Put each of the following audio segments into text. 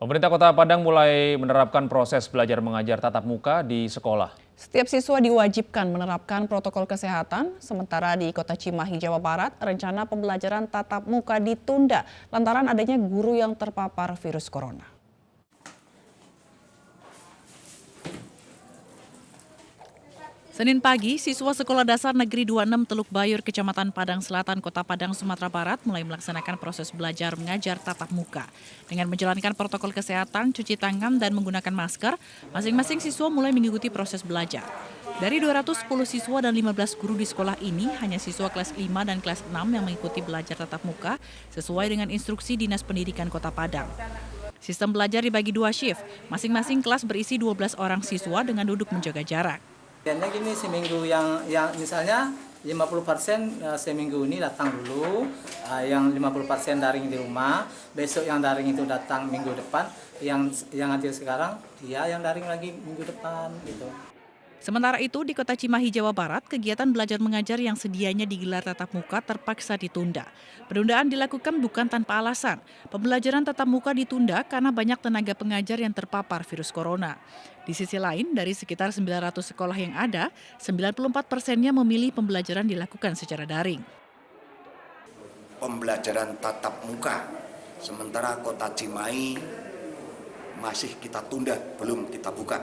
Pemerintah Kota Padang mulai menerapkan proses belajar mengajar tatap muka di sekolah. Setiap siswa diwajibkan menerapkan protokol kesehatan, sementara di Kota Cimahi, Jawa Barat, rencana pembelajaran tatap muka ditunda lantaran adanya guru yang terpapar virus corona. Senin pagi, siswa Sekolah Dasar Negeri 26 Teluk Bayur, Kecamatan Padang Selatan, Kota Padang, Sumatera Barat mulai melaksanakan proses belajar mengajar tatap muka. Dengan menjalankan protokol kesehatan, cuci tangan, dan menggunakan masker, masing-masing siswa mulai mengikuti proses belajar. Dari 210 siswa dan 15 guru di sekolah ini, hanya siswa kelas 5 dan kelas 6 yang mengikuti belajar tatap muka sesuai dengan instruksi Dinas Pendidikan Kota Padang. Sistem belajar dibagi 2 shift, masing-masing kelas berisi 12 orang siswa dengan duduk menjaga jarak. Biasanya gini, seminggu yang misalnya 50% seminggu ini datang dulu, yang 50% daring di rumah, besok yang daring itu datang minggu depan, yang hadir sekarang dia yang daring lagi minggu depan gitu. Sementara itu, di Kota Cimahi, Jawa Barat, kegiatan belajar mengajar yang sedianya digelar tatap muka terpaksa ditunda. Penundaan dilakukan bukan tanpa alasan. Pembelajaran tatap muka ditunda karena banyak tenaga pengajar yang terpapar virus corona. Di sisi lain, dari sekitar 900 sekolah yang ada, 94%-nya memilih pembelajaran dilakukan secara daring. Pembelajaran tatap muka, sementara Kota Cimahi masih kita tunda, belum kita buka.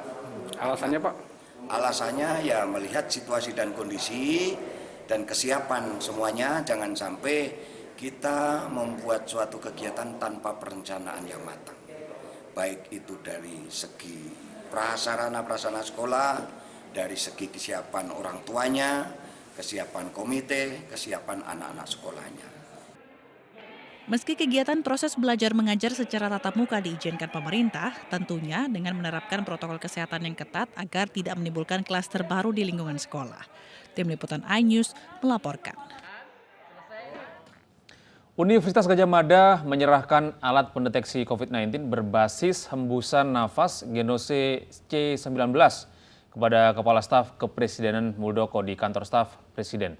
Alasannya, Pak? Alasannya ya melihat situasi dan kondisi dan kesiapan semuanya, jangan sampai kita membuat suatu kegiatan tanpa perencanaan yang matang. Baik itu dari segi prasarana sekolah, dari segi kesiapan orang tuanya, kesiapan komite, kesiapan anak-anak sekolahnya. Meski kegiatan proses belajar mengajar secara tatap muka diizinkan pemerintah, tentunya dengan menerapkan protokol kesehatan yang ketat agar tidak menimbulkan klaster baru di lingkungan sekolah. Tim Liputan iNews melaporkan. Universitas Gadjah Mada menyerahkan alat pendeteksi COVID-19 berbasis hembusan nafas Genose C19 kepada Kepala Staf Kepresidenan Muldoko di Kantor Staf Presiden.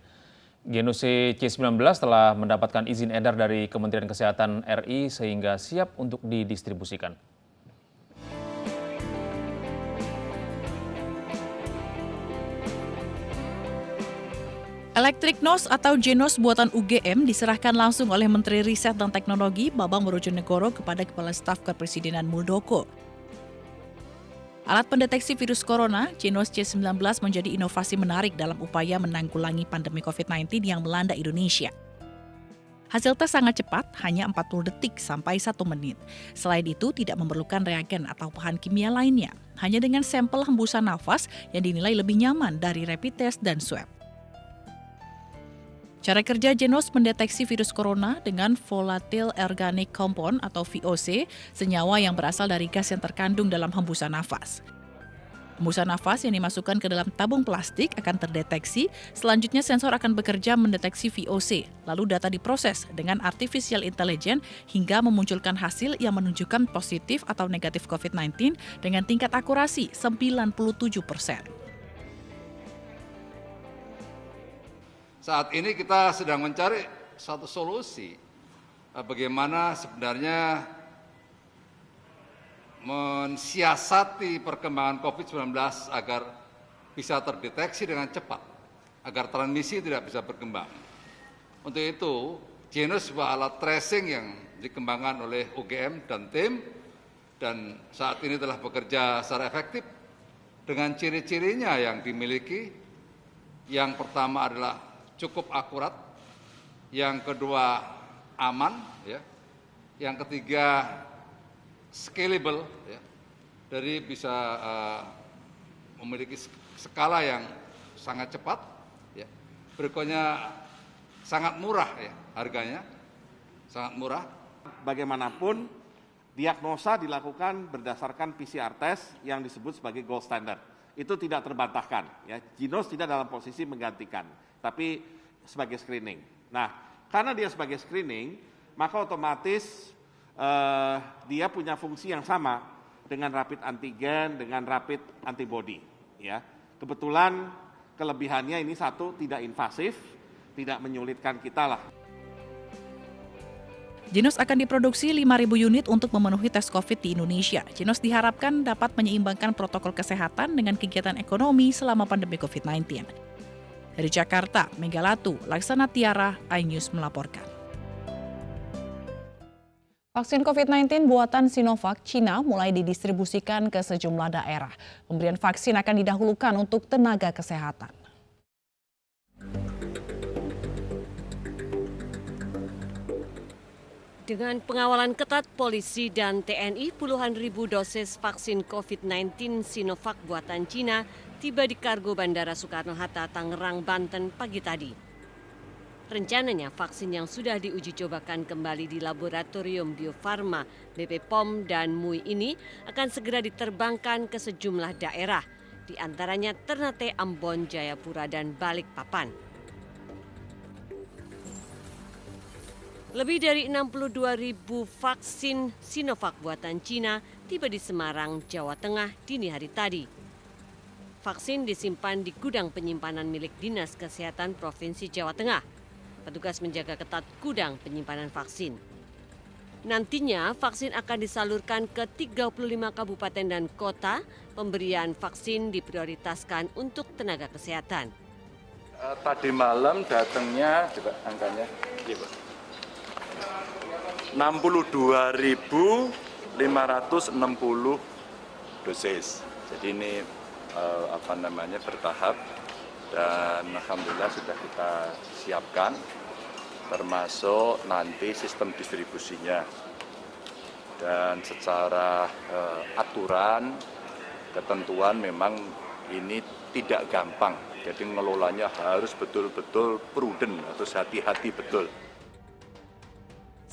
Genose C19 telah mendapatkan izin edar dari Kementerian Kesehatan RI sehingga siap untuk didistribusikan. Electric Nose atau Genos buatan UGM diserahkan langsung oleh Menteri Riset dan Teknologi Bambang Brojonegoro kepada Kepala Staf Kepresidenan Muldoko. Alat pendeteksi virus corona, Genos C19 menjadi inovasi menarik dalam upaya menanggulangi pandemi COVID-19 yang melanda Indonesia. Hasil tes sangat cepat, hanya 40 detik sampai 1 menit. Selain itu, tidak memerlukan reagen atau bahan kimia lainnya. Hanya dengan sampel hembusan nafas yang dinilai lebih nyaman dari rapid test dan swab. Cara kerja Genos mendeteksi virus corona dengan volatile organic compound atau VOC, senyawa yang berasal dari gas yang terkandung dalam hembusan nafas. Hembusan nafas yang dimasukkan ke dalam tabung plastik akan terdeteksi, selanjutnya sensor akan bekerja mendeteksi VOC, lalu data diproses dengan artificial intelligence hingga memunculkan hasil yang menunjukkan positif atau negatif COVID-19 dengan tingkat akurasi 97%. Saat ini kita sedang mencari satu solusi bagaimana sebenarnya mensiasati perkembangan COVID-19 agar bisa terdeteksi dengan cepat, agar transmisi tidak bisa berkembang. Untuk itu, Genos sebuah alat tracing yang dikembangkan oleh UGM dan tim, dan saat ini telah bekerja secara efektif dengan ciri-cirinya yang dimiliki. Yang pertama adalah cukup akurat, yang kedua aman, ya, yang ketiga scalable, ya, dari bisa memiliki skala yang sangat cepat, ya. Berikutnya sangat murah, ya, harganya sangat murah. Bagaimanapun diagnosa dilakukan berdasarkan PCR test yang disebut sebagai gold standard. Itu tidak terbantahkan, ya. Genos tidak dalam posisi menggantikan, tapi sebagai screening. Nah, karena dia sebagai screening, maka otomatis dia punya fungsi yang sama dengan rapid antigen, dengan rapid antibody. Ya, kebetulan kelebihannya ini satu, tidak invasif, tidak menyulitkan kita lah. Jinos akan diproduksi 5.000 unit untuk memenuhi tes COVID di Indonesia. Jinos diharapkan dapat menyeimbangkan protokol kesehatan dengan kegiatan ekonomi selama pandemi COVID-19. Dari Jakarta, Megalatu, Laksana Tiara, iNews melaporkan. Vaksin COVID-19 buatan Sinovac Cina mulai didistribusikan ke sejumlah daerah. Pemberian vaksin akan didahulukan untuk tenaga kesehatan. Dengan pengawalan ketat polisi dan TNI, puluhan ribu dosis vaksin COVID-19 Sinovac buatan Cina tiba di kargo Bandara Soekarno-Hatta, Tangerang, Banten pagi tadi. Rencananya vaksin yang sudah diuji cobakan kembali di Laboratorium Bio Farma, BP POM, dan MUI ini akan segera diterbangkan ke sejumlah daerah, di antaranya Ternate, Ambon, Jayapura, dan Balikpapan. Lebih dari 62.000 vaksin Sinovac buatan Cina tiba di Semarang, Jawa Tengah dini hari tadi. Vaksin disimpan di gudang penyimpanan milik Dinas Kesehatan Provinsi Jawa Tengah. Petugas menjaga ketat gudang penyimpanan vaksin. Nantinya vaksin akan disalurkan ke 35 kabupaten dan kota. Pemberian vaksin diprioritaskan untuk tenaga kesehatan. Tadi malam datangnya juga angkanya 62.560 dosis. Jadi ini bertahap dan alhamdulillah sudah kita siapkan, termasuk nanti sistem distribusinya. Dan secara aturan, ketentuan memang ini tidak gampang. Jadi ngelolanya harus betul-betul prudent atau hati-hati betul.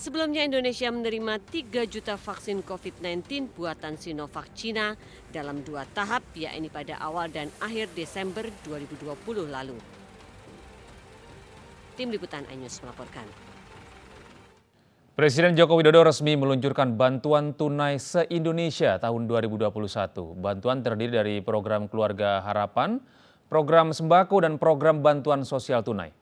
Sebelumnya Indonesia menerima 3 juta vaksin COVID-19 buatan Sinovac Cina dalam 2 tahap, yakni pada awal dan akhir Desember 2020 lalu. Tim Liputan iNews melaporkan. Presiden Joko Widodo resmi meluncurkan bantuan tunai se-Indonesia tahun 2021. Bantuan terdiri dari program Keluarga Harapan, program sembako, dan program bantuan sosial tunai.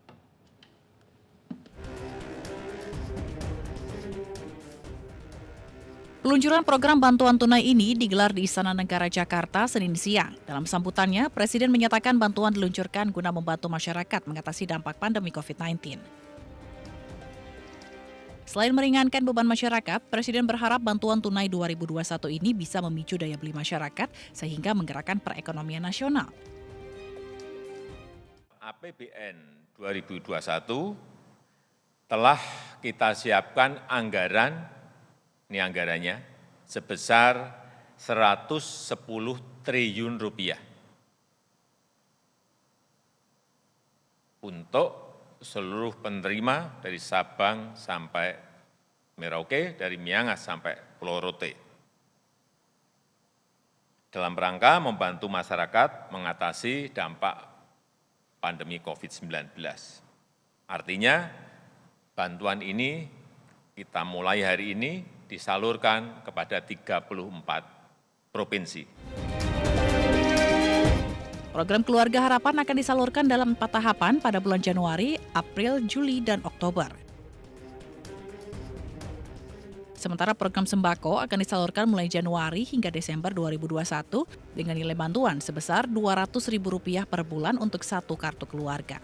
Peluncuran program bantuan tunai ini digelar di Istana Negara Jakarta Senin siang. Dalam sambutannya, Presiden menyatakan bantuan diluncurkan guna membantu masyarakat mengatasi dampak pandemi COVID-19. Selain meringankan beban masyarakat, Presiden berharap bantuan tunai 2021 ini bisa memicu daya beli masyarakat sehingga menggerakkan perekonomian nasional. APBN 2021 telah kita siapkan anggaran, ini anggarannya, sebesar 110 triliun rupiah untuk seluruh penerima dari Sabang sampai Merauke, dari Miangas sampai Pulau Rote. Dalam rangka membantu masyarakat mengatasi dampak pandemi COVID-19. Artinya, bantuan ini kita mulai hari ini disalurkan kepada 34 provinsi. Program Keluarga Harapan akan disalurkan dalam 4 tahapan pada bulan Januari, April, Juli, dan Oktober. Sementara program sembako akan disalurkan mulai Januari hingga Desember 2021 dengan nilai bantuan sebesar Rp200.000 per bulan untuk 1 kartu keluarga.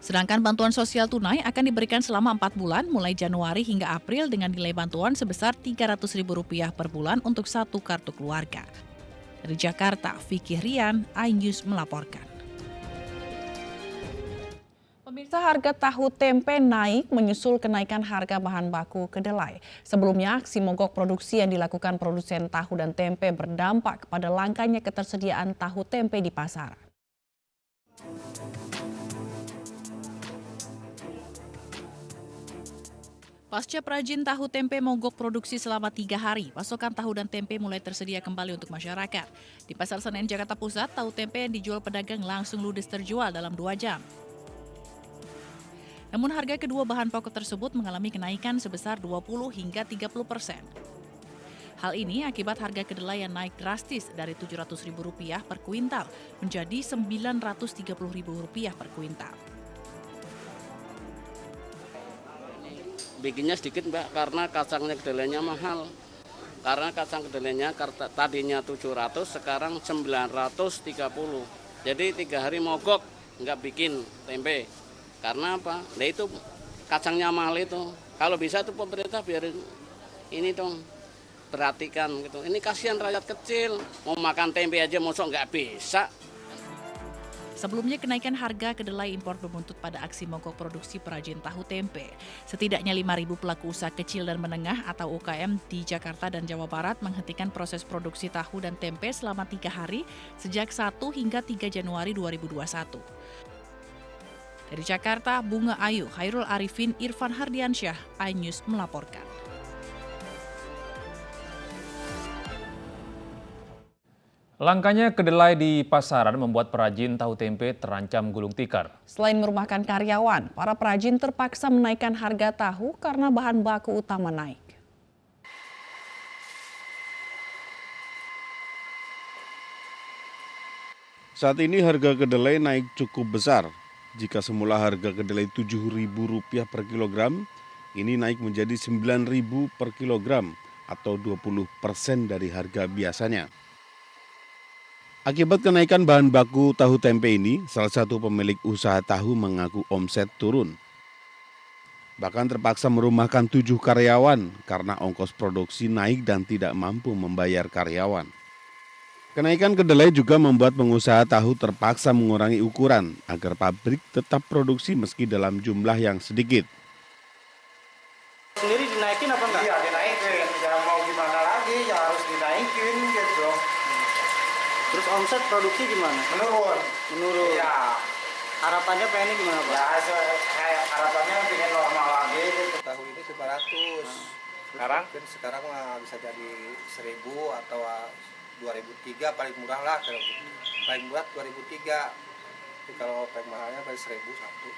Sedangkan bantuan sosial tunai akan diberikan selama 4 bulan mulai Januari hingga April dengan nilai bantuan sebesar Rp300.000 per bulan untuk 1 kartu keluarga. Dari Jakarta, Vicky Rian, iNews melaporkan. Pemirsa, harga tahu tempe naik menyusul kenaikan harga bahan baku kedelai. Sebelumnya, aksi mogok produksi yang dilakukan produsen tahu dan tempe berdampak kepada langkanya ketersediaan tahu tempe di pasaran. Pasca perajin tahu tempe mogok produksi selama 3 hari, pasokan tahu dan tempe mulai tersedia kembali untuk masyarakat. Di Pasar Senen, Jakarta Pusat, tahu tempe yang dijual pedagang langsung ludes terjual dalam 2 jam. Namun harga kedua bahan pokok tersebut mengalami kenaikan sebesar 20 hingga 30%. Hal ini akibat harga kedelai yang naik drastis dari Rp700.000 per kuintal menjadi Rp930.000 per kuintal. bikinnya sedikit Mbak, karena kacangnya kedelainya mahal. Karena kacang kedelainya tadinya 700, sekarang 930. Jadi 3 hari mogok, nggak bikin tempe. Karena apa? Nah itu kacangnya mahal itu. Kalau bisa tuh pemerintah biarin ini dong, perhatikan gitu. Ini kasihan rakyat kecil, mau makan tempe aja mosok nggak bisa. Sebelumnya kenaikan harga kedelai impor berbuntut pada aksi mogok produksi perajin tahu tempe. Setidaknya 5.000 pelaku usaha kecil dan menengah atau UKM di Jakarta dan Jawa Barat menghentikan proses produksi tahu dan tempe selama 3 hari sejak 1 hingga 3 Januari 2021. Dari Jakarta, Bunga Ayu, Khairul Arifin, Irfan Hardiansyah, iNews melaporkan. Langkanya kedelai di pasaran membuat perajin tahu tempe terancam gulung tikar. Selain merumahkan karyawan, para perajin terpaksa menaikkan harga tahu karena bahan baku utama naik. Saat ini harga kedelai naik cukup besar. Jika semula harga kedelai Rp7.000 per kilogram, ini naik menjadi Rp9.000 per kilogram atau 20% dari harga biasanya. Akibat kenaikan bahan baku tahu tempe ini, salah satu pemilik usaha tahu mengaku omset turun. Bahkan terpaksa merumahkan 7 karyawan karena ongkos produksi naik dan tidak mampu membayar karyawan. Kenaikan kedelai juga membuat pengusaha tahu terpaksa mengurangi ukuran agar pabrik tetap produksi meski dalam jumlah yang sedikit. Sendiri dinaikin apa enggak? Iya dinaikin, ya mau gimana lagi, ya harus dinaikin gitu. Terus omset produksi gimana? Menurun. Iya. Harapannya pengennya gimana Pak? Ya, harapannya pengen normal lagi. Tahu ini 700. Sekarang bisa jadi 1.000 atau 2.003 paling murah lah. Paling murah 2.003. Tapi kalau paling mahalnya paling 1.000 satu.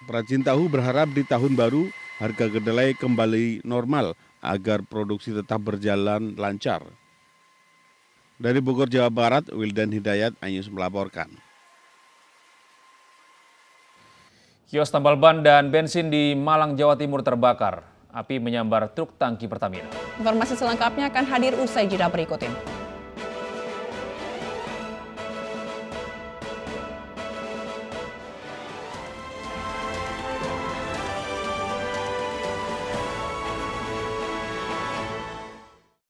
Perajin tahu berharap di tahun baru harga kedelai kembali normal agar produksi tetap berjalan lancar. Dari Bogor, Jawa Barat, Wildan Hidayat, iNews melaporkan. Kios tambal ban dan bensin di Malang, Jawa Timur terbakar. Api menyambar truk tangki Pertamina. Informasi selengkapnya akan hadir usai jeda berikut ini.